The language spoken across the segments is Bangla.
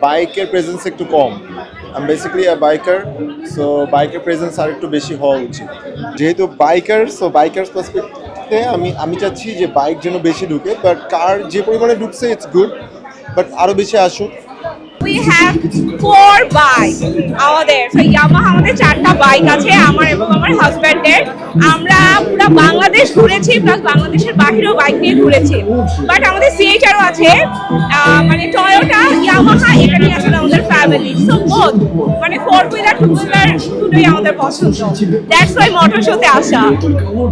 বাইকের প্রেজেন্স একটু কম। আমি বেসিক্যালি বাইকার, সো বাইকের প্রেজেন্স আর একটু বেশি হওয়া উচিত। যেহেতু বাইকার, সো বাইকার্স পার্সপেক্টিভে আমি চাচ্ছি যে বাইক যেন বেশি ঢুকে, বাট কার যে পরিমাণে ঢুকছে ইটস গুড, বাট আরও বেশি আসুক। We have 4 bikes আমাদের। So Yamaha আমাদের 4টা বাইক আছে আমার এবং আমার হাজব্যান্ডের। আমরা পুরো বাংলাদেশ ঘুরেছি, প্লাস বাংলাদেশের বাইরেও বাইক নিয়ে ঘুরেছি। বাট আমাদের CHR-ও আছে, মানে টয়োটা, ইয়ামাহা, এটা নিয়ে আসলে আমাদের ফ্যামিলি। সো বোথ মানে 4 হুইলার, 2 হুইলার দুটোই আমাদের পছন্দ। দ্যাটস ওয়াই মোটর শোতে আসা।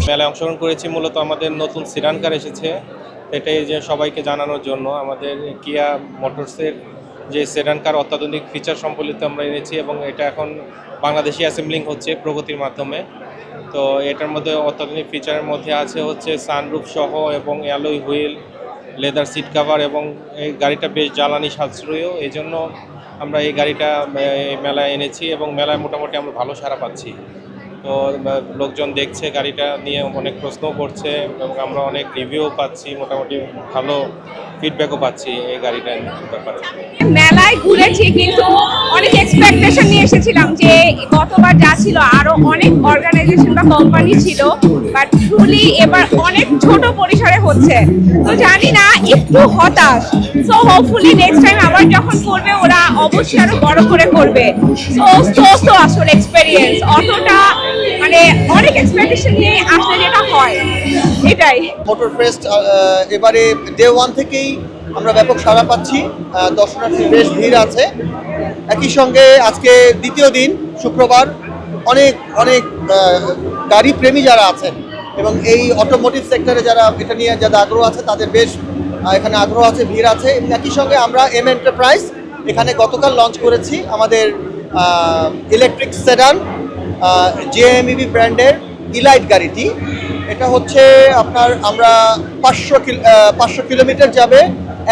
মেলায় অংশগ্রহণ করেছি মূলত আমাদের নতুন সিডান কার এসেছে, এটাই যে সবাইকে জানানোর জন্য। আমাদের কিয়া মোটরসের যে সেডান কার অত্যাধুনিক ফিচার সম্বলিত আমরা এনেছি এবং এটা এখন বাংলাদেশি অ্যাসেম্বলিং হচ্ছে প্রগতির মাধ্যমে। তো এটার মধ্যে অত্যাধুনিক ফিচারের মধ্যে আছে হচ্ছে সানরুফ সহ এবং alloy wheel, leather seat cover, এবং এই গাড়িটা বেশ জ্বালানি সাশ্রয়ও। এই জন্য আমরা এই গাড়িটা মেলায় এনেছি এবং মেলায় মোটামুটি আমরা ভালো সাড়া পাচ্ছি। তো লোকজন দেখছে গাড়িটা নিয়ে, অনেক প্রশ্নও করছে এবং আমরা অনেক রিভিউও পাচ্ছি, মোটামুটি ভালো ফিডব্যাকও পাচ্ছি এই গাড়িটার ব্যাপারে। মেলায় ঘুরেছি কিন্তু অনেক এক্সপেকটেশন নিয়ে এসেছিলাম যে গতবার যা ছিল আরো অনেক অর্গানাইজেশন বা কোম্পানি ছিল, বাট ট্রুলি এবার অনেক ছোট পরিসরে হচ্ছে। তো জানি না, একটু হতাশ। সো হোপফুলি নেক্সট টাইম আবার যখন করবে ওরা অবশ্যই আরো বড় করে করবে। সো আসলে এক্সপেরিয়েন্স অতটা মানে অনেক এক্সপেকটেশন নিয়ে আসলে যেটা হয় এটাই। মোটর ফেস্ট এবারে ডে 1 থেকেই আমরা ব্যাপক সাড়া পাচ্ছি, দর্শনার্থীর বেশ ভিড় আছে। একই সঙ্গে আজকে দ্বিতীয় দিন শুক্রবার, অনেক অনেক গাড়ি প্রেমী যারা আছেন এবং এই অটোমোটিভ সেক্টরে যারা এটা নিয়ে যাদের আগ্রহ আছে তাদের বেশ এখানে আগ্রহ আছে, ভিড় আছে। এবং একই সঙ্গে আমরা এম এন্টারপ্রাইজ এখানে গতকাল লঞ্চ করেছি আমাদের ইলেকট্রিক সেডান JMEB ব্র্যান্ডের ইলাইট গাড়িটি। এটা হচ্ছে আপনার আমরা 500 কিলোমিটার যাবে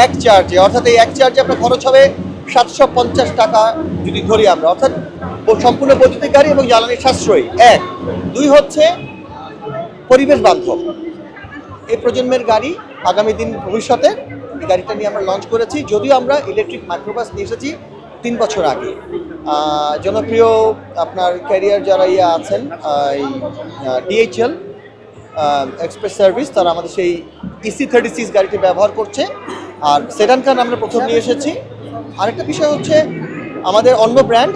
এক চার্জে, অর্থাৎ এই এক চার্জে আপনার খরচ হবে 750 টাকা যদি ধরি আমরা, অর্থাৎ সম্পূর্ণ বৈদ্যুতিক গাড়ি এবং জ্বালানি সাশ্রয়ী। 1 2 হচ্ছে পরিবেশ বান্ধব এই প্রজন্মের গাড়ি আগামী দিন ভবিষ্যতে। এই গাড়িটা নিয়ে আমরা লঞ্চ করেছি, যদিও আমরা ইলেকট্রিক মাইক্রোবাস নিয়ে এসেছি 3 বছর আগে। জনপ্রিয় আপনার ক্যারিয়ার যারা আছেন, এই DHL এক্সপ্রেস সার্ভিস, তারা আমাদের সেই EC36 গাড়িটি ব্যবহার করছে। আর সেডান কার আমরা প্রথম নিয়ে এসেছি। আরেকটা বিষয় হচ্ছে আমাদের অন্য ব্র্যান্ড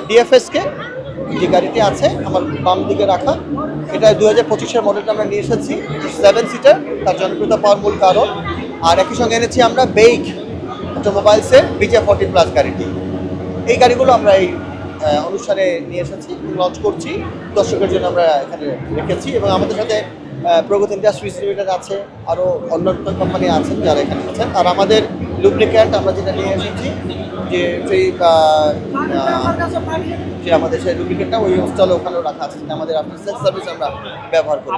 DFSK যে গাড়িটি আছে আমার বাম দিকে রাখা, এটা 2025-এর মডেলটা আমরা নিয়ে এসেছি, 7 সিটার, তার জনপ্রিয়তা পাওয়ার মূল কারণ। আর একই সঙ্গে এনেছি আমরা বেইক অটোমোবাইলসের BJ40+ গাড়িটি। এই গাড়িগুলো আমরা এই অনুষ্ঠানে নিয়ে এসেছি, লঞ্চ করছি, দর্শকের জন্য আমরা এখানে রেখেছি। এবং আমাদের সাথে প্রগতি ইন্ডাস্ট্রিজ লিমিটেড আছে, আরও অন্যান্য কোম্পানি আছেন যারা এখানে আছেন। আর আমাদের লুব্রিক্যান্ট আমরা যেটা নিয়ে এসেছি, যে আমাদের সেই লুব্রিক্যান্টটা ওই স্টলে ওখানেও রাখা আছে, আমাদের আফটার সেলস সার্ভিস আমরা ব্যবহার করি।